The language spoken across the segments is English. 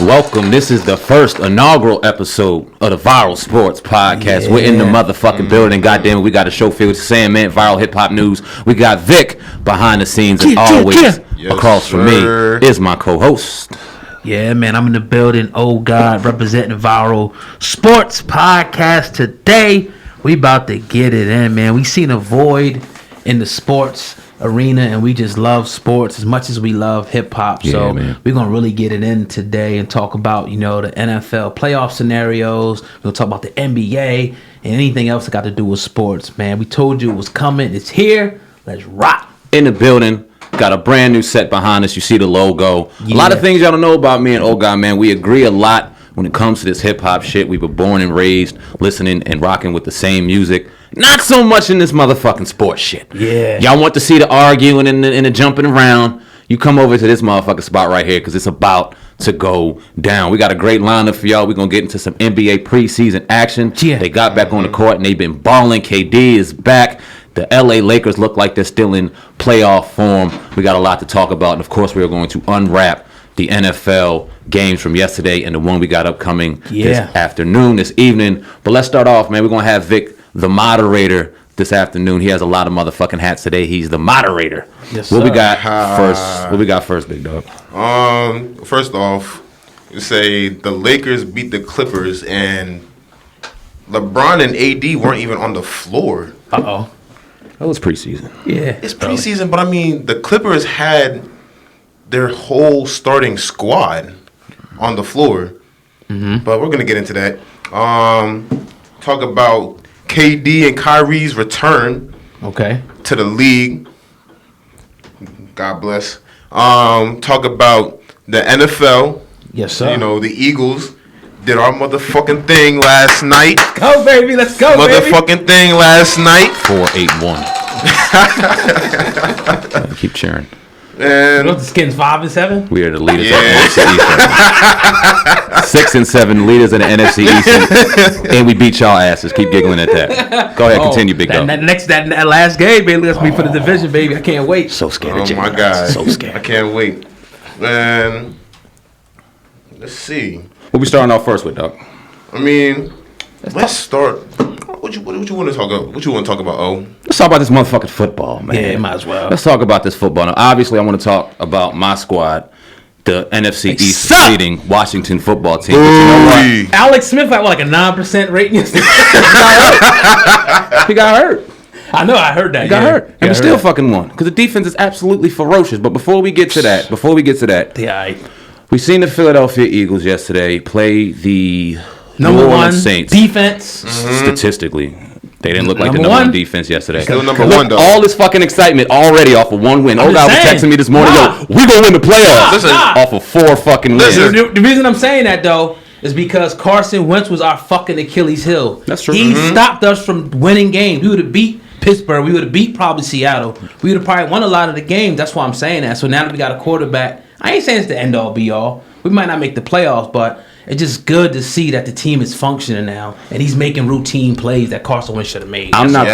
Welcome. This is the first inaugural episode of the Viral Sports Podcast. Yeah. We're in the motherfucking building. Goddamn it, we got a show filled with Sandman, viral hip hop news. We got Vic behind the scenes, and always across from me is my co-host. Yeah, man, I'm in the building. Oh, God, representing the Viral Sports Podcast today. We about to get it in, man. We seen a void in the sports arena, and we just love sports as much as we love hip-hop. Yeah, so man. we're going to really get it in today and talk about, the NFL playoff scenarios. We're going to talk about the NBA and anything else that got to do with sports, man. We told you it was coming. It's here. Let's rock. In the building. Got a brand new set behind us. You see the logo. Yeah. A lot of things y'all don't know about me and Oh God, man. We agree a lot when it comes to this hip hop shit. We were born and raised listening and rocking with the same music. Not so much in this motherfucking sports shit. Yeah. Y'all want to see the arguing and the jumping around. You come over to this motherfucking spot right here because it's about to go down. We got a great lineup for y'all. We're going to get into some NBA preseason action. Yeah. They got back on the court and they've been balling. KD is back. The LA Lakers look like they're still in playoff form. We got a lot to talk about. And, of course, we are going to unwrap the NFL games from yesterday and the one we got upcoming this afternoon, this evening. But let's start off, man. We're going to have Vic, the moderator, this afternoon. He has a lot of motherfucking hats today. He's the moderator. Yes, what sir. we got first? What we got first, big dog? First off, you say the Lakers beat the Clippers and LeBron and AD weren't even on the floor. Uh-oh. That was preseason. Yeah. It's preseason, but I mean, the Clippers had their whole starting squad on the floor. Mm-hmm. But we're going to get into that. Talk about KD and Kyrie's return to the league. God bless. Talk about the NFL. Yes, sir. The Eagles did our motherfucking thing last night. Go, baby. Let's go, motherfucking thing last night. 4-8-1. Keep cheering. And the Skins 5-7. We are the leaders of the NFC East. 6-7 leaders in the NFC East, and we beat y'all asses. Keep giggling at that. Go ahead, continue, big dog. That last game, baby. Let's be for the division, baby. I can't wait. So scared. Oh my God, so scared. I can't wait. And let's see. What we starting off first with, dog? I mean, let's start. What you want to talk about? What you want to talk about? Oh, let's talk about this motherfucking football, man. Yeah, might as well. Let's talk about this football. Now, obviously, I want to talk about my squad, the NFC East leading Washington football team. But you know what? Alex Smith had like a 9% rating yesterday. He got hurt. I know, I heard that. He got hurt. And we still fucking won. Because the defense is absolutely ferocious. But before we get to that, we seen the Philadelphia Eagles yesterday play the number New one Orleans Saints. Defense. Statistically, they didn't look like the number one defense yesterday. Still number one, though. All this fucking excitement already off of one win. Oh, God was texting me this morning, yo, we going to win the playoffs. Off of 4 fucking wins. The reason I'm saying that, though, is because Carson Wentz was our fucking Achilles heel. That's true. He stopped us from winning games. We would have beat Pittsburgh. We would have beat probably Seattle. We would have probably won a lot of the games. That's why I'm saying that. So now that we got a quarterback, I ain't saying it's the end-all, be-all. We might not make the playoffs, but it's just good to see that the team is functioning now, and he's making routine plays that Carson Wentz should have made. I'm not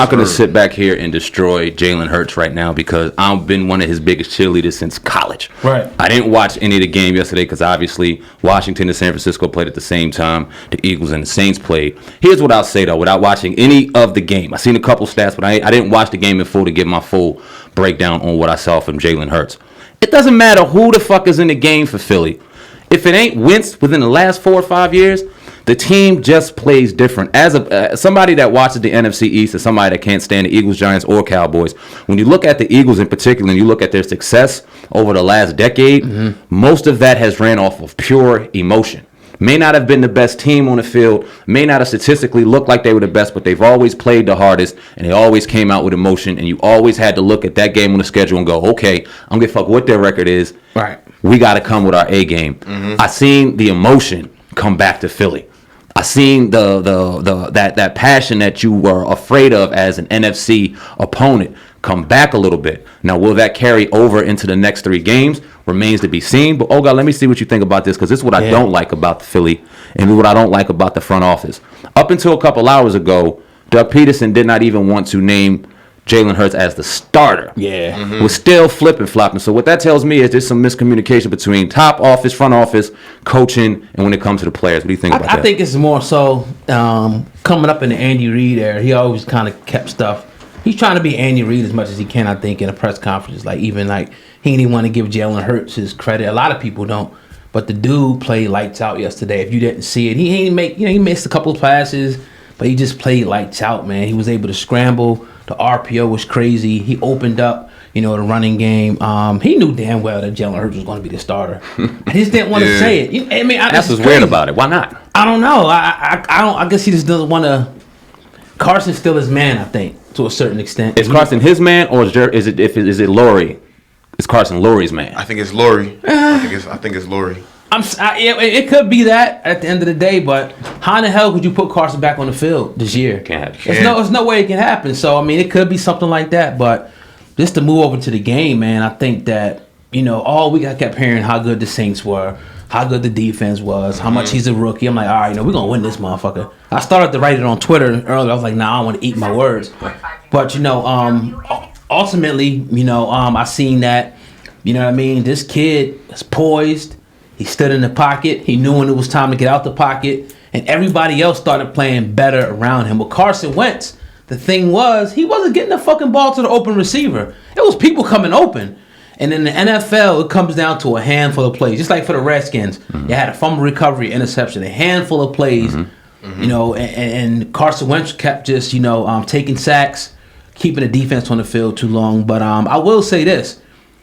going to sit back here and destroy Jalen Hurts right now because I've been one of his biggest cheerleaders since college. Right. I didn't watch any of the game yesterday because obviously Washington and San Francisco played at the same time. The Eagles and the Saints played. Here's what I'll say, though, without watching any of the game. I seen a couple stats, but I didn't watch the game in full to give my full breakdown on what I saw from Jalen Hurts. It doesn't matter who the fuck is in the game for Philly. If it ain't Wentz within the last 4 or 5 years, the team just plays different. As somebody that watches the NFC East, as somebody that can't stand the Eagles, Giants, or Cowboys, when you look at the Eagles in particular and you look at their success over the last decade, most of that has ran off of pure emotion. May not have been the best team on the field, may not have statistically looked like they were the best, but they've always played the hardest, and they always came out with emotion, and you always had to look at that game on the schedule and go, okay, I'm going to fuck what their record is. Right. We got to come with our A game. I seen the emotion come back to Philly. I seen that passion that you were afraid of as an NFC opponent come back a little bit. Now, will that carry over into the next 3 games? Remains to be seen. But, God, let me see what you think about this, because this is what I don't like about the Philly and what I don't like about the front office. Up until a couple hours ago, Doug Peterson did not even want to name Jalen Hurts as the starter. Yeah. Was still flipping flopping. So what that tells me is there's some miscommunication between top office, front office, coaching, and when it comes to the players. What do you think about that? I think it's more so coming up in the Andy Reid era. He always kind of kept stuff. He's trying to be Andy Reid as much as he can, I think, in a press conference. Like, even like he didn't want to give Jalen Hurts his credit. A lot of people don't. But the dude played lights out yesterday. If you didn't see it, he missed a couple of passes, but he just played lights out, man. He was able to scramble. The RPO was crazy. He opened up, the running game. He knew damn well that Jalen Hurts was going to be the starter. I just didn't want to say it. That's what's weird about it. Why not? I don't know. I guess he just doesn't want to. Carson's still his man, I think, to a certain extent. Is Carson his man, or is it Laurie? Is Carson Laurie's man? I think it's Laurie. I think it's Laurie. It could be that at the end of the day, but how in the hell could you put Carson back on the field this year? Can't happen. There's no way it can happen. So it could be something like that. But just to move over to the game, man, I think that all week I kept hearing how good the Saints were, how good the defense was, how much he's a rookie. I'm like, all right, we're gonna win this motherfucker. I started to write it on Twitter earlier. I was like, nah, I don't want to eat my words. But ultimately, I seen that. You know what I mean? This kid is poised. He stood in the pocket. He knew when it was time to get out the pocket. And everybody else started playing better around him. With Carson Wentz, the thing was, he wasn't getting the fucking ball to the open receiver. It was people coming open. And in the NFL, it comes down to a handful of plays. Just like for the Redskins. They had a fumble recovery, interception, a handful of plays. And Carson Wentz kept just, taking sacks, keeping the defense on the field too long. But I will say this.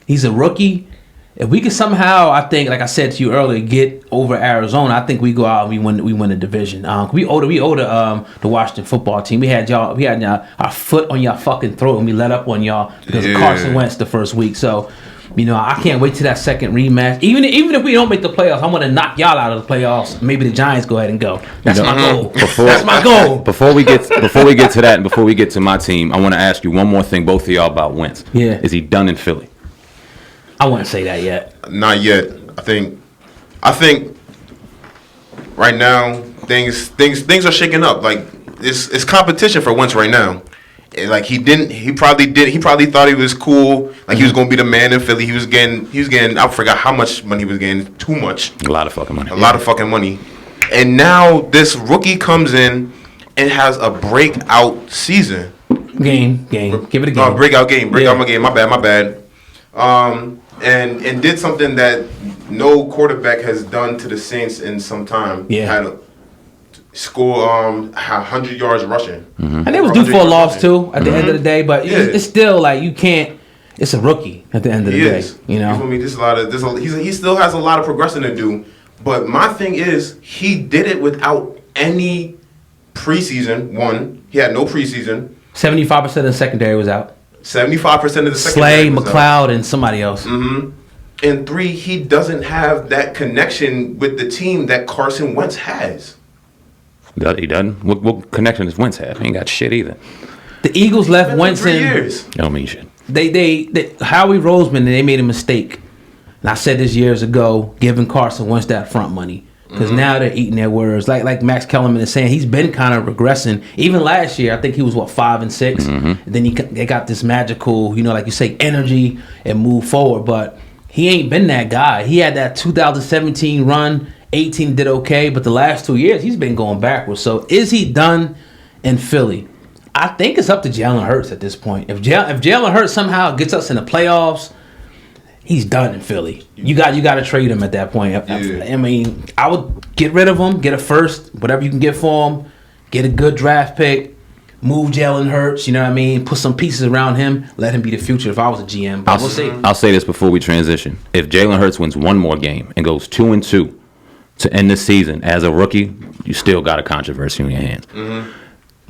He's a rookie. If we can somehow, I think, like I said to you earlier, get over Arizona, I think we go out and we win the division. We owe the Washington football team. We had our foot on y'all fucking throat and we let up on y'all because of Carson Wentz the first week. So, I can't wait till that second rematch. Even if we don't make the playoffs, I'm gonna knock y'all out of the playoffs. Maybe the Giants go ahead and go. That's my goal. That's my goal. Before we get to that, and before we get to my team, I want to ask you one more thing, both of y'all, about Wentz. Yeah. Is he done in Philly? I wouldn't say that yet. Not yet. I think right now things are shaking up. Like it's competition for Wentz right now. Like he probably thought he was cool. Like he was gonna be the man in Philly. He was getting I forgot how much money he was getting. Too much. A lot of fucking money. A lot of fucking money. And now this rookie comes in and has a breakout season. Game. Give it a game. No, breakout game. My game. My bad. And did something that no quarterback has done to the Saints in some time. Yeah. Had a score 100 yards rushing. And they was due for a loss too at the end of the day, but it's still like you can't. It's a rookie at the end of the day. You know. He still has a lot of progressing to do. But my thing is, he did it without any preseason. One, he had no preseason. 75% of the secondary was out. 75% of the secondary Slay, was McLeod, and somebody else. And three, he doesn't have that connection with the team that Carson Wentz has. He doesn't? What connection does Wentz have? He ain't got shit either. The Eagles left Wentz in. 3 years. I don't mean shit. They Howie Roseman, they made a mistake. And I said this years ago, giving Carson Wentz that front money. Because now they're eating their words. Like Max Kellerman is saying, he's been kind of regressing. Even last year, I think he was, 5 and 6. And then they got this magical, like you say, energy and move forward. But he ain't been that guy. He had that 2017 run. 18 did okay. But the last 2 years, he's been going backwards. So is he done in Philly? I think it's up to Jalen Hurts at this point. If Jalen Hurts somehow gets us in the playoffs, he's done in Philly. You got to trade him at that point. I mean, I would get rid of him, get a first, whatever you can get for him, get a good draft pick, move Jalen Hurts, you know what I mean? Put some pieces around him, let him be the future if I was a GM. But we'll see. I'll say this before we transition. If Jalen Hurts wins one more game and goes 2-2 to end the season as a rookie, you still got a controversy on your hands.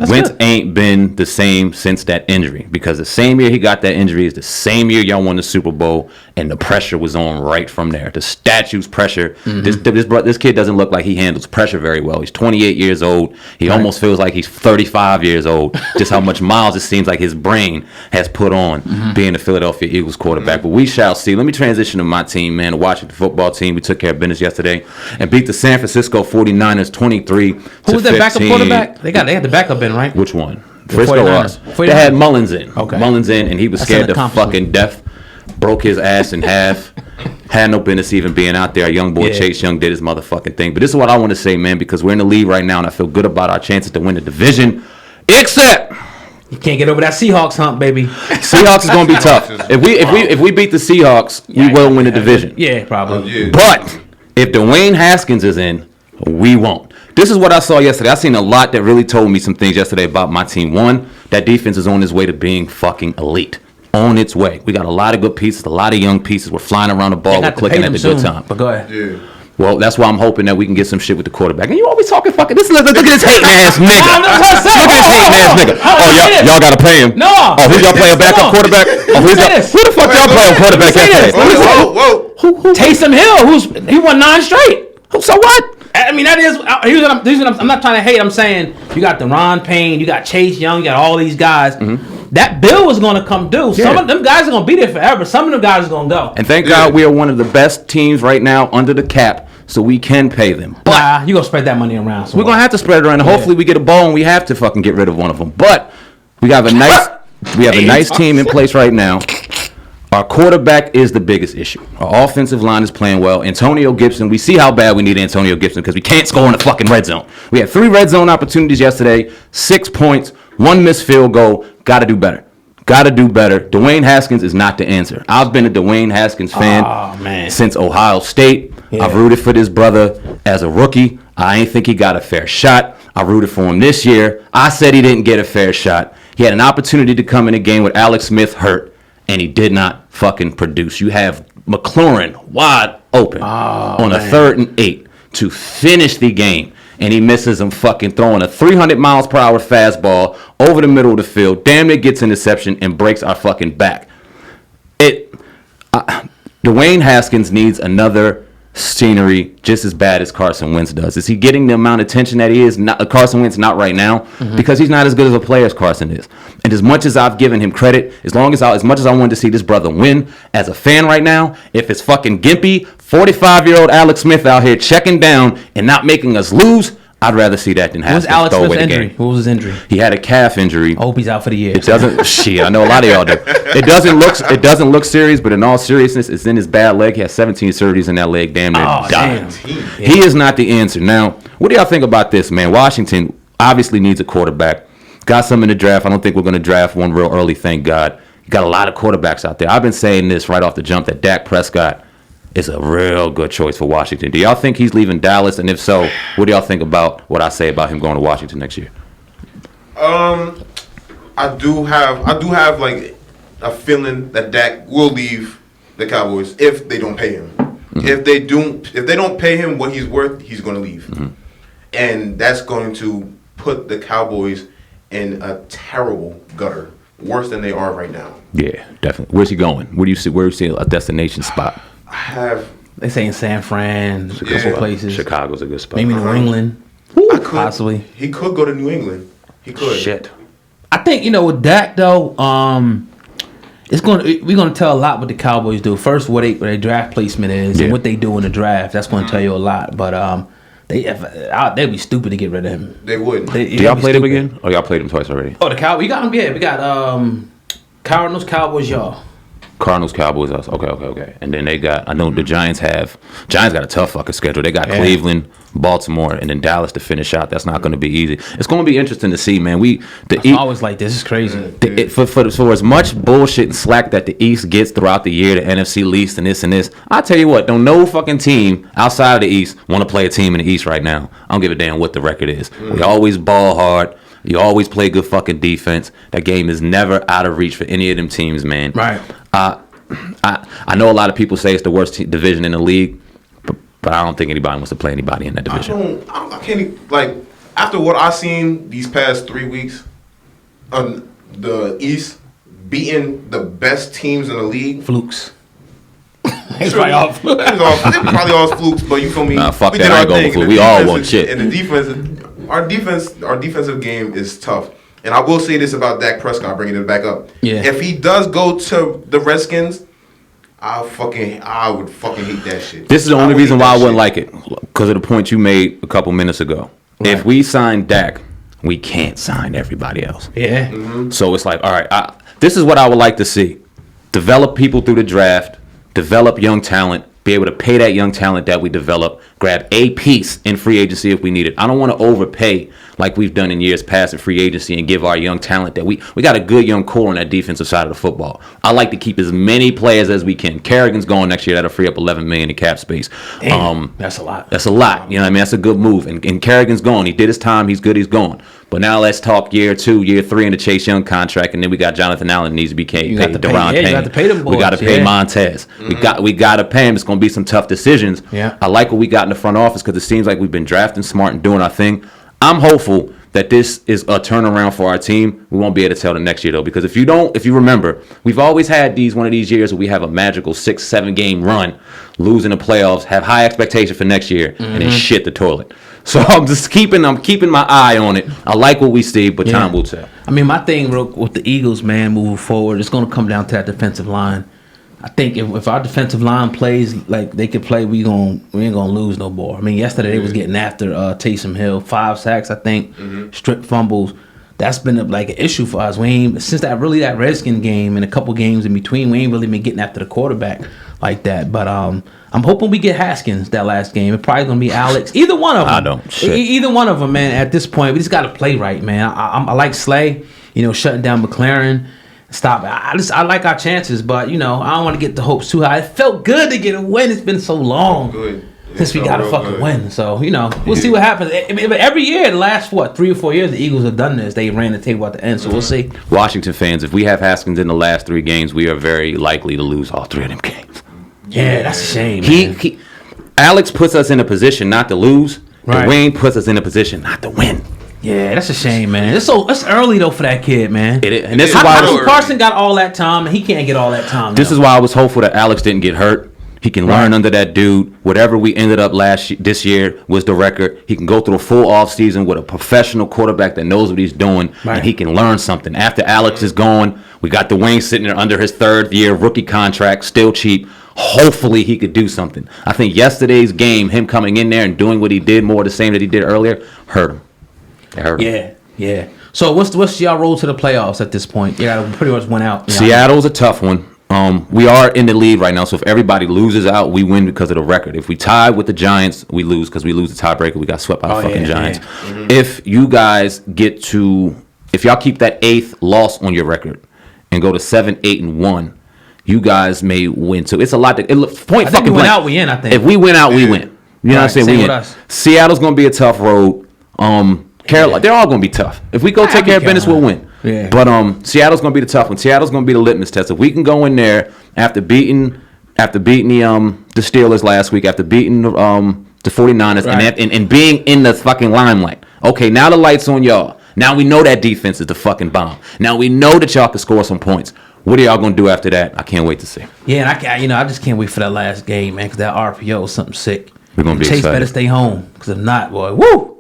Wentz ain't been the same since that injury, because the same year he got that injury is the same year y'all won the Super Bowl, and the pressure was on right from there. The statues pressure. This kid doesn't look like he handles pressure very well. He's 28 years old. He almost feels like he's 35 years old. Just how much miles it seems like his brain has put on being the Philadelphia Eagles quarterback. But we shall see. Let me transition to my team, man, the Washington football team. We took care of business yesterday and beat the San Francisco 49ers 23-15. Who was that backup quarterback? They had the backup in, right? Which one? Frisco 49ers. us. 49ers. They had Mullins in. Okay. Mullins in, and he was That's scared an to accomplishment. fucking death. Broke his ass in half. Had no business even being out there. Our young boy Yeah. Chase Young did his motherfucking thing. But this is what I want to say, man, because we're in the lead right now, and I feel good about our chances to win the division. Except You can't get over that Seahawks hump, baby. Seahawks is going to be tough. If we beat the Seahawks, we will win the division. Yeah, probably. Yeah. But if Dwayne Haskins is in, we won't. This is what I saw yesterday. I seen a lot that really told me some things yesterday about my team. One, that defense is on its way to being fucking elite. On its way. We got a lot of good pieces, a lot of young pieces. We're flying around the ball. They We're got to pay clicking at them the soon, good time. but go ahead. Yeah. Well, that's why I'm hoping that we can get some shit with the quarterback. And you always talking fucking. Look at this hating ass nigga. I'm not gonna say- Look at this hating ass nigga. Oh, y'all gotta pay him. No. Oh, who y'all playing backup Come on. quarterback? Oh, Let me say this. who the fuck y'all playing quarterback Let me say yesterday? this. Whoa. Taysom Hill, he won 9 straight. So what? I mean, here's what I'm not trying to hate. I'm saying you got Deron Payne, you got Chase Young, you got all these guys. That bill is going to come due. Some Yeah. of them guys are going to be there forever. Some of them guys are going to go. And thank God we are one of the best teams right now under the cap, so we can pay them. But Nah, you going to spread that money around. we're gonna have to spread it around. And hopefully we get a ball and we have to fucking get rid of one of them. But we have a nice team in place right now. Our quarterback is the biggest issue. Our offensive line is playing well. Antonio Gibson, we see how bad we need Antonio Gibson because we can't score in the fucking red zone. We had 3 red zone opportunities yesterday, 6 points, 1 missed field goal. Got to do better. Dwayne Haskins is not the answer. I've been a Dwayne Haskins fan since Ohio State. Yeah. I've rooted for this brother as a rookie. I ain't think he got a fair shot. I rooted for him this year. I said he didn't get a fair shot. He had an opportunity to come in a game with Alex Smith hurt, and he did not fucking produce. You have McLaurin wide open on a 3rd and 8 to finish the game, and he misses him fucking throwing a 300 miles per hour fastball over the middle of the field, damn near gets interception and breaks our fucking back. Dwayne Haskins needs another scenery just as bad as Carson Wentz does. Is he getting the amount of attention that he is? Carson Wentz not right now because he's not as good as a player as Carson is. And as much as I've given him credit, as much as I wanted to see this brother win, as a fan right now, if it's fucking gimpy 45-year-old Alex Smith out here checking down and not making us lose, I'd rather see that than What was Haskins Alex throw away Smith's the injury? game. What was his injury? He had a calf injury. I hope he's out for the year. It doesn't. Shit, I know a lot of y'all do. It doesn't look serious, but in all seriousness, it's in his bad leg. He has 17 surgeries in that leg. Damn near died. Damn. He is not the answer. Now, what do y'all think about this, man? Washington obviously needs a quarterback. Got some in the draft. I don't think we're going to draft one real early. Thank God. Got a lot of quarterbacks out there. I've been saying this right off the jump that Dak Prescott is a real good choice for Washington. Do y'all think he's leaving Dallas? And if so, what do y'all think about what I say about him going to Washington next year? I do have like a feeling that Dak will leave the Cowboys if they don't pay him. If they don't pay him what he's worth, he's going to leave, and that's going to put the Cowboys in a terrible gutter, worse than they are right now. Yeah, definitely. Where's he going? Where do you see a destination spot? I have. They say in San Fran, a couple places. Chicago's a good spot. Maybe New England. Possibly. He could go to New England. He could. Shit. I think with Dak though, we're gonna tell a lot what the Cowboys do. First, what their draft placement is and what they do in the draft. That's gonna tell you a lot. But they'd be stupid to get rid of him. They would. Do y'all play them again? Or y'all played them twice already? Oh, the Cowboys. We got them. Yeah, we got Cardinals, Cowboys, y'all. Cardinals, Cowboys, us. Okay. And then I know the Giants got a tough fucking schedule. They got Cleveland, Baltimore, and then Dallas to finish out. That's not going to be easy. It's going to be interesting to see, man. Always like this is crazy. For as much bullshit and slack that the East gets throughout the year, the NFC least and this, I tell you what, don't no fucking team outside of the East want to play a team in the East right now. I don't give a damn what the record is. We always ball hard. You always play good fucking defense. That game is never out of reach for any of them teams, man. Right. I know a lot of people say it's the worst division in the league, but I don't think anybody wants to play anybody in that division. I can't, like, after what I've seen these past 3 weeks, the East beating the best teams in the league. Flukes. It's probably all flukes, but you feel me? Nah, fuck we that. did I our ain't going thing, for and fluke. the We all defense want is- shit. And our defensive game is tough. And I will say this about Dak Prescott, bringing it back up. Yeah. If he does go to the Redskins, I would fucking hate that shit. This is the I only would reason hate why I that wouldn't shit. like it, because of the point you made a couple minutes ago. Right. If we sign Dak we can't sign everybody else. Yeah. So it's like, all right, this is what I would like to see. Develop people through the draft, develop young talent, be able to pay that young talent that we develop, grab a piece in free agency if we need it. I don't want to overpay like we've done in years past in free agency and give our young talent that we got a good young core on that defensive side of the football. I like to keep as many players as we can. Kerrigan's going next year. That'll free up $11 million in cap space. Damn, that's a lot. That's a lot. You know what I mean? That's a good move. And Kerrigan's gone. He did his time. He's good. He's gone. But now let's talk year 2, year 3 in the Chase Young contract, and then we got Jonathan Allen needs to be paid. You got to pay, Deron you Payne. got to pay them boys. We got to pay Montez. We got to pay him. It's going to be some tough decisions. Yeah. I like what we got in the front office because it seems like we've been drafting smart and doing our thing. I'm hopeful that this is a turnaround for our team. We won't be able to tell the next year though, because if you remember, we've always had one of these years where we have a magical 6-7 game run, losing the playoffs, have high expectation for next year, and then shit the toilet. So I'm keeping my eye on it. I like what we see, but time will tell. I mean, my thing with the Eagles, man, moving forward, it's going to come down to that defensive line. I think if our defensive line plays like they could play, we ain't gonna lose no more. I mean, yesterday they was getting after Taysom Hill, 5 sacks, I think, strip fumbles. That's been like an issue for us. We ain't since that Redskin game and a couple games in between. We ain't really been getting after the quarterback like that. But I'm hoping we get Haskins that last game. It's probably gonna be Alex. Either one of them. I don't. Shit. Either one of them, man. At this point, we just got to play right, man. I like Slay. Shutting down McLaren. Stop. I like our chances, but I don't want to get the hopes too high. It felt good to get a win. It's been so long since we got a fucking win. So we'll see what happens. But every year, the last 3 or 4 years, the Eagles have done this. They ran the table at the end. So we'll see. Washington fans, if we have Haskins in the last 3 games, we are very likely to lose all 3 of them games. Yeah, that's a shame. Man. Alex puts us in a position not to lose. Right. Dwayne puts us in a position not to win. Yeah, that's a shame, man. It's early though for that kid, man. It is. And this is why Carson got all that time, and he can't get all that time. This is why I was hopeful that Alex didn't get hurt. He can learn under that dude. Whatever we ended up this year was the record. He can go through a full off season with a professional quarterback that knows what he's doing, and he can learn something. After Alex is gone, we got Dwayne sitting there under his 3rd year rookie contract, still cheap. Hopefully he could do something. I think yesterday's game, him coming in there and doing what he did, more the same that he did earlier, hurt him. It hurt him. Yeah. So what's y'all road to the playoffs at this point? Yeah, pretty much went out. Seattle's a tough one. We are in the lead right now, so if everybody loses out, we win because of the record. If we tie with the Giants, we lose because we lose the tiebreaker. We got swept by the fucking Giants. Yeah. If you guys if y'all keep that 8th loss on your record and go to 7-8-1, you guys may win too. It's a lot. Point fucking blank. Out, we in. I think if we win out, we win. You know what I'm saying? We win. Seattle's gonna be a tough road. Carolina, they're all gonna be tough. If we go take care of business, we'll win. Yeah. But Seattle's gonna be the tough one. Seattle's gonna be the litmus test. If we can go in there after beating the Steelers last week, after beating the 49ers, and being in the fucking limelight. Okay, now the light's on y'all. Now we know that defense is the fucking bomb. Now we know that y'all can score some points. What are y'all gonna do after that? I can't wait to see. Yeah, and I just can't wait for that last game, man, because that RPO is something sick. We're gonna be Chase excited. better stay home, because if not, boy, woo!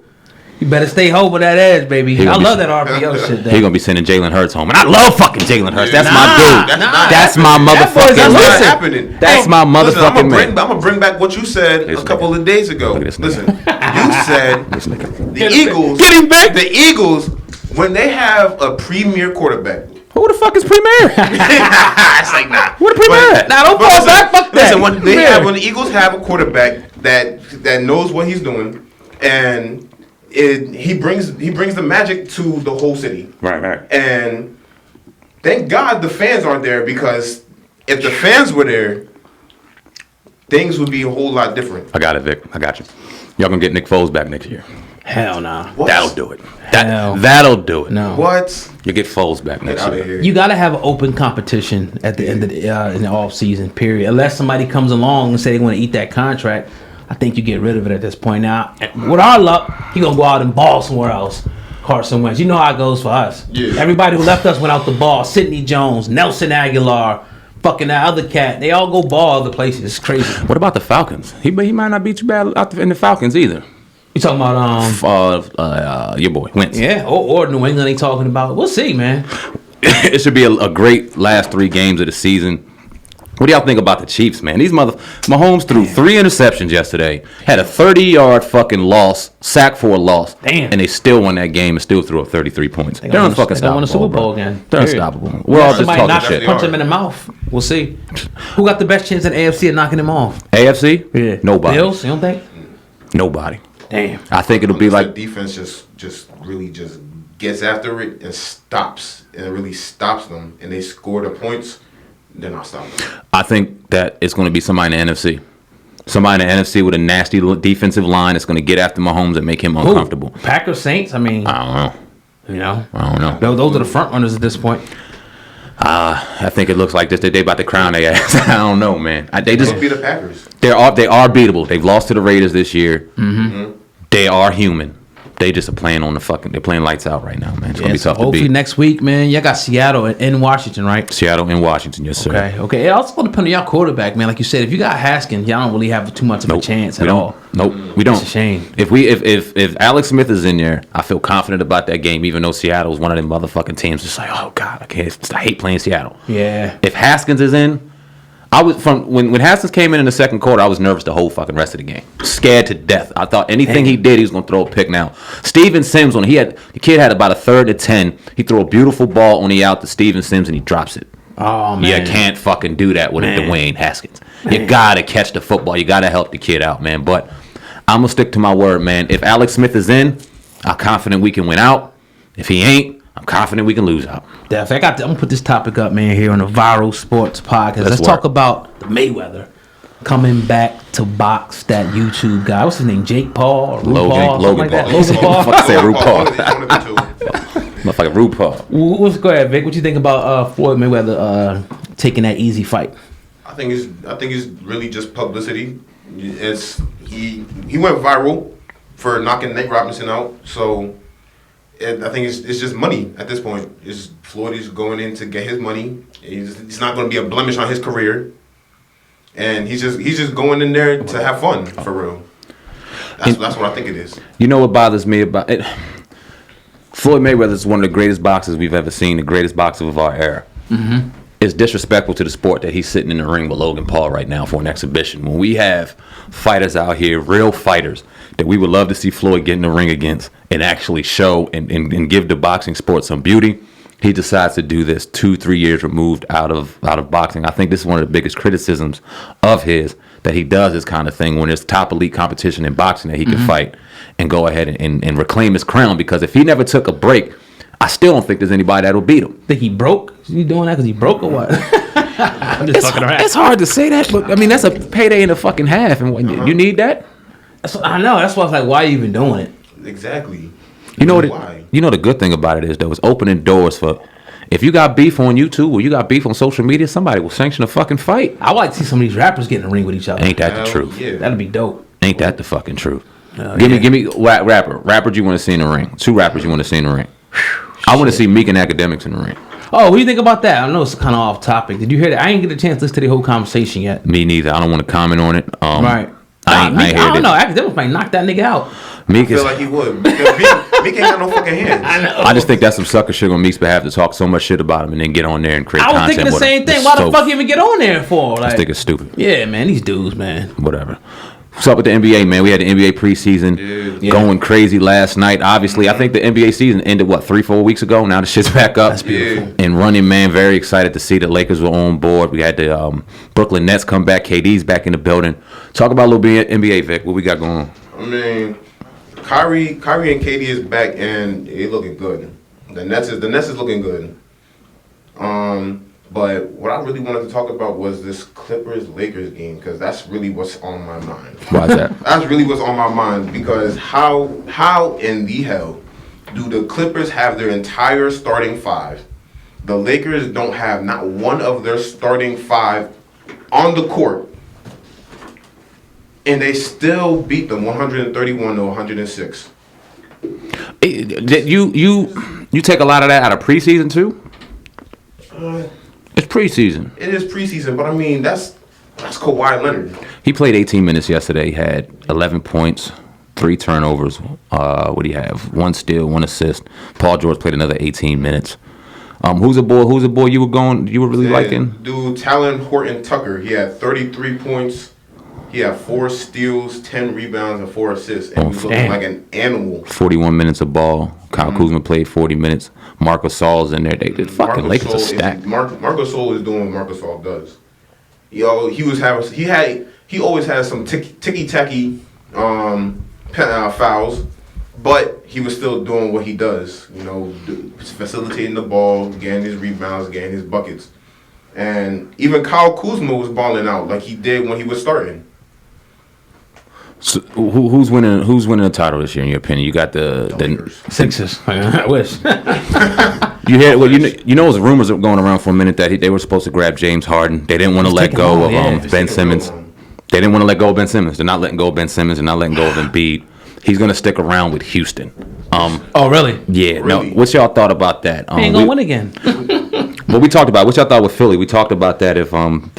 You better stay home with that edge, baby. I love that RPO shit. He's gonna be sending Jalen Hurts home, and I love fucking Jalen Hurts. That's my dude. That's my motherfucking. That's not happening. That's my motherfucking man. I'm gonna bring back what you said a couple of days ago. Listen, you said the Eagles. Get him back. The Eagles, when they have a premier quarterback. Who the fuck is Premier? It's like, nah. Where the Premier at? Nah, don't fall back. Fuck that. Listen, when the Eagles have a quarterback that knows what he's doing, and he brings the magic to the whole city. Right. And thank God the fans aren't there, because if the fans were there, things would be a whole lot different. I got it, Vic. I got you. Y'all gonna get Nick Foles back next year. Hell no. What? That'll do it. That'll do it. No. What? You get Foles back next year. You gotta have an open competition at the end of in the off season period. Unless somebody comes along and say they want to eat that contract, I think you get rid of it at this point. Now, with our luck, he gonna go out and ball somewhere else. Carson Wentz. You know how it goes for us. Yeah. Everybody who left us went out the ball. Sidney Jones, Nelson Aguilar, fucking that other cat. They all go ball other places. It's crazy. What about the Falcons? He might not be too bad out in the Falcons either. You talking about your boy Wentz? Yeah, or New England ain't talking about. We'll see, man. It should be a great last 3 games of the season. What do y'all think about the Chiefs, man? Mahomes threw 3 interceptions yesterday, had a 30-yard fucking loss, sack for a loss, Damn. and they still won that game and still threw up 33 points. They're unfucking They won a Super bro. Bowl again. They're Period. unstoppable. We're all just Somebody talking knock, shit. punch him in the mouth. We'll see. Who got the best chance in AFC of knocking him off? AFC? Yeah. Nobody. Bills? You don't think? Nobody. Damn. I think it'll be Unless like the defense just really just gets after it and stops, and it really stops them, and they score the points. Then I'll stop them. I think that it's going to be somebody in the NFC. Somebody in the NFC with a nasty defensive line that's going to get after Mahomes and make him uncomfortable. Packers, Saints? I mean, I don't know. you know. I don't know. Those are the front runners at this point. I think it looks like this. They about to crown their ass. I don't know, man. They just It'll be the Packers. they are beatable. They've lost to the Raiders this year. Mm-hmm. They are human. They just are playing on the fucking. They're playing lights out right now, man. It's gonna be tough to Hopefully beat. next week, man. Y'all got Seattle and Washington, right? Seattle and Washington, yes sir. Okay. It also going to depend on y'all quarterback, man. Like you said, if you got Haskins, y'all don't really have too much of a chance at all. Nope, we don't. It's a shame. If Alex Smith is in there, I feel confident about that game. Even though Seattle is one of them motherfucking teams, just like, oh god, I hate playing Seattle. Yeah. If Haskins is in, I was when Haskins came in the second quarter, I was nervous the whole fucking rest of the game, scared to death. I thought anything he did, he was gonna throw a pick. Now, Steven Sims, when the kid had about a 3rd and 10, he threw a beautiful ball on the out to Steven Sims and he drops it. Oh man. You can't fucking do that with Dwayne Haskins. You gotta catch the football. You gotta help the kid out, man. But I'm gonna stick to my word, man. If Alex Smith is in, I'm confident we can win out. If he ain't, I'm confident we can lose out. Definitely. I'm gonna put this topic up, man, here on the Viral Sports Podcast. Let's talk about the Mayweather coming back to box that YouTube guy. What's his name? Jake Paul? Or Logan Paul. Logan Paul. Fuck, I said RuPaul. One of the two. Motherfucking RuPaul. Go ahead, Vic. What you think about Floyd Mayweather taking that easy fight? I think it's really just publicity. He went viral for knocking Nate Robinson out, so I think it's just money at this point. Floyd is going in to get his money. He's not going to be a blemish on his career, and he's just going in there to have fun for real. That's what I think it is. You know what bothers me about it? Floyd Mayweather is one of the greatest boxers we've ever seen, the greatest boxer of our era. Mm-hmm. It's disrespectful to the sport that he's sitting in the ring with Logan Paul right now for an exhibition. When we have fighters out here, real fighters, that we would love to see Floyd get in the ring against and actually show and give the boxing sport some beauty, he decides to do this 2-3 years removed out of boxing. I think this is one of the biggest criticisms of his, that he does this kind of thing when there's top elite competition in boxing that he can fight and go ahead and reclaim his crown. Because if he never took a break, I still don't think there's anybody that'll beat him. Think he broke? Is he doing that because he broke or what? I'm just fucking around. It's hard to say that, but I mean that's a payday and a fucking half, and you need that. I know. That's why I was like, why are you even doing it? Exactly. You know what? Why? You know the good thing about it is though, it's opening doors for. If you got beef on YouTube or you got beef on social media, somebody will sanction a fucking fight. I would like to see some of these rappers get in the ring with each other. Ain't that the truth? Yeah. That'd be dope. Ain't that the fucking truth? Give me rapper you want to see in the ring? 2 rappers you want to see in the ring? I want to see Meek and Academics in the ring. Oh, what do you think about that? I know it's kind of off topic. Did you hear that? I ain't get a chance to listen to the whole conversation yet. Me neither. I don't want to comment on it. Right. I ain't I heard don't it. know. Academics might knock that nigga out. Meek I feel is. like he would. Because Meek ain't got no fucking hands. I know. I just think that's some sucker shit on Meek's behalf to talk so much shit about him and then get on there and create I was content. thinking the with him. same thing. It's Why so- the fuck you even get on there for? I Like, think it's stupid. yeah, man. These dudes, man. Whatever. What's up with the NBA, man? We had the NBA preseason going crazy last night. Obviously, I think the NBA season ended, 3-4 weeks ago? Now the shit's back up. That's beautiful. And running, man, very excited to see the Lakers were on board. We had the Brooklyn Nets come back. KD's back in the building. Talk about a little bit NBA, Vic. What we got going on? I mean, Kyrie and KD is back and they looking good. The Nets is looking good. But what I really wanted to talk about was this Clippers-Lakers game, because that's really what's on my mind. Why is that? That's really what's on my mind, because how in the hell do the Clippers have their entire starting 5? The Lakers don't have not one of their starting 5 on the court, and they still beat them 131-106. You take a lot of that out of preseason too? It's preseason. It is preseason, but I mean that's Kawhi Leonard. He played 18 minutes yesterday. He had 11 points, 3 turnovers. What do you have? 1 steal, 1 assist. Paul George played another 18 minutes. Who's a boy you were really liking? Dude, Talon Horton Tucker. He had 33 points. He had 4 steals, 10 rebounds, and 4 assists. And he was looking like an animal. 41 minutes of ball. Kyle Kuzma played 40 minutes. Marc Gasol's in there. They did fucking Lakers a stack. Marc Gasol is doing what Marc Gasol does. Yo, he always has some ticky tacky fouls, but he was still doing what he does. You know, facilitating the ball, getting his rebounds, getting his buckets. And even Kyle Kuzma was balling out like he did when he was starting. So who's winning the title this year in your opinion? You got the Sixers. I wish. You hear well, you know, there's rumors going around for a minute that they were supposed to grab James Harden. They didn't want to let go of Ben Simmons. They didn't want to let go of Ben Simmons. They're not letting go of Ben Simmons. They're not letting go of Embiid. He's going to stick around with Houston. Oh, really? Yeah. Really? Now, what's y'all thought about that? He ain't gonna win again. Well, we talked about what y'all thought with Philly. We talked about that if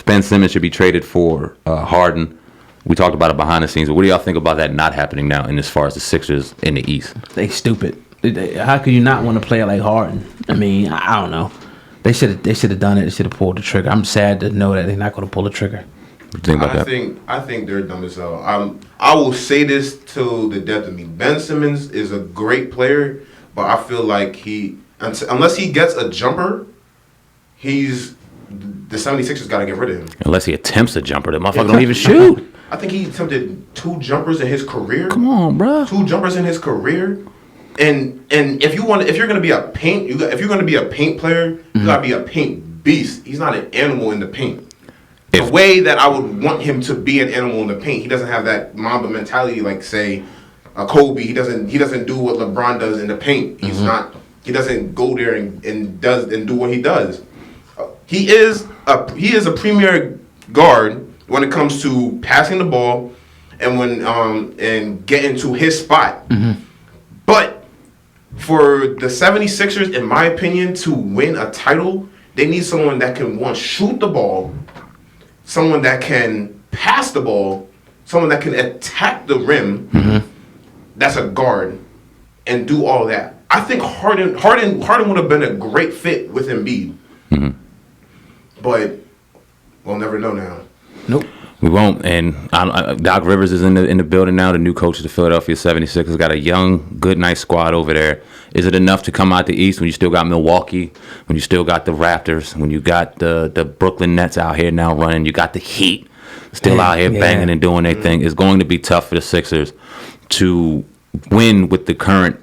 Ben Simmons should be traded for Harden. We talked about it behind the scenes. But what do y'all think about that not happening now? And as far as the Sixers in the East, They stupid. How could you not want to play like Harden? I mean, I don't know. They should have done it. They should have pulled the trigger. I'm sad to know that they're not going to pull the trigger. what do you think about that? I think they're dumb as hell. I will say this till the death of me. Ben Simmons is a great player, but I feel like unless he gets a jumper, the 76ers got to get rid of him. Unless he attempts a jumper, the motherfucker don't even shoot. I think he attempted 2 jumpers in his career. Come on, bro. 2 jumpers in his career. And if you're gonna be a paint, if you're gonna be a paint player, you gotta be a paint beast. He's not an animal in the paint. The way that I would want him to be an animal in the paint, he doesn't have that Mamba mentality like say a Kobe. He doesn't do what LeBron does in the paint. He's not. He doesn't go there and do what he does. He is a premier guard when it comes to passing the ball and and getting to his spot. But for the 76ers, in my opinion, to win a title, they need someone that can shoot the ball, someone that can pass the ball, someone that can attack the rim. That's a guard and do all that. I think Harden would have been a great fit with Embiid. But we'll never know now. Nope. We won't. And Doc Rivers is in the building now. The new coach of the Philadelphia 76ers got a young, good, nice squad over there. Is it enough to come out the East when you still got Milwaukee, when you still got the Raptors, when you got the Brooklyn Nets out here now running, you got the Heat still out here banging and doing their thing? It's going to be tough for the Sixers to win with the current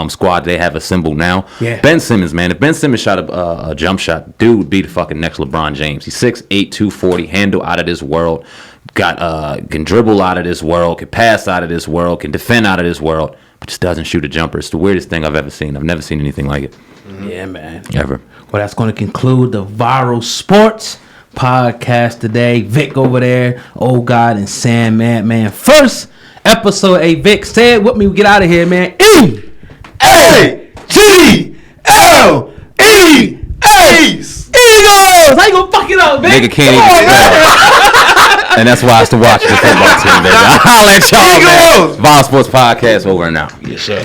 squad they have assembled now. Yeah. Ben Simmons, man. If Ben Simmons shot a jump shot, dude would be the fucking next LeBron James. He's 6'8", 240, handle out of this world. Can dribble out of this world, can pass out of this world, can defend out of this world, but just doesn't shoot a jumper. It's the weirdest thing I've ever seen. I've never seen anything like it. Yeah, man. Ever. Well, that's going to conclude the Viral Sports podcast today. Vic over there, Old God and Sam, man. First episode. Hey, Vic, say it with me. We get out of here, man. E-A-G-L-E-S. Eagles! How you gonna fuck it up, Vic? Nigga can't even say that. And that's why I still watch the football team, baby. I'll let y'all, man. Viral Sports Podcast over and out. Yes, sir.